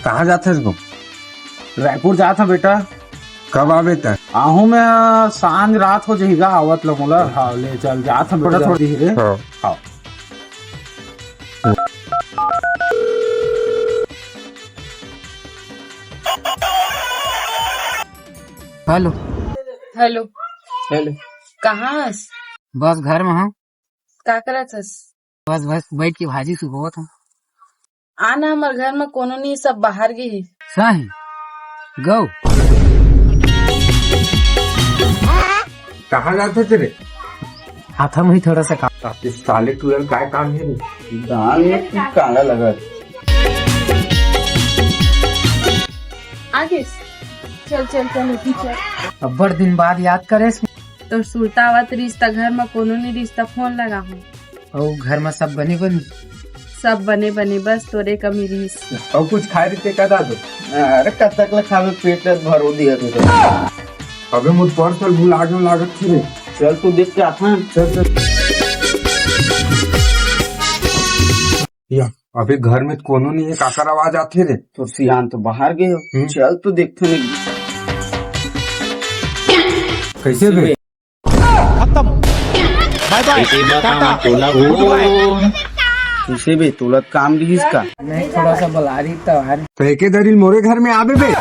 कहाँ जाते हो? रायपुर जा था बेटा। कब आवे तक? आहू मैं सांझ रात हो जाएगा आवत लो मोला। हाँ ले चल जा था बेटा थोड़ी धीरे। हाँ। हाँ हेलो। हेलो। हेलो। कहाँ हस? बस घर में हूँ। का करत हस? बस बैठ के भाजी सुबह था। आना हमार घर में कोनो नहीं, सब बाहर गए। सही गो। कहाँ जाते थे रे? हाथा में ही थोड़ा सा काम। इस साले तुझे काय काम है? दाल में काला लगा। आगे चल चल चल उठी चल। अब बड़ दिन बाद याद करे तो सुलतावत रिश्ता घर में कोनो नहीं रिश्ता फोन लगा हूँ। और घर में सब बनी बनी सब बने बने बस तोरे कमी रहीस। और कुछ खाए रहे का दादो? अरे कब तक ला खावे पेट भरो दिया तो। अबे मुझ पार्सल भूला गए लागत थी रे। चल तू देख के आता। चल चल। या अबे घर में कोनो नहीं है, काकर आवाज आती रे। तो सियान तो बाहर गए हो। चल तू देखते नहीं। कैसे बे? किसे बे तुलत काम दी इसका। नहीं थोड़ा सा बुला रही तो तो एके दरिल मोरे घर में आबे बे।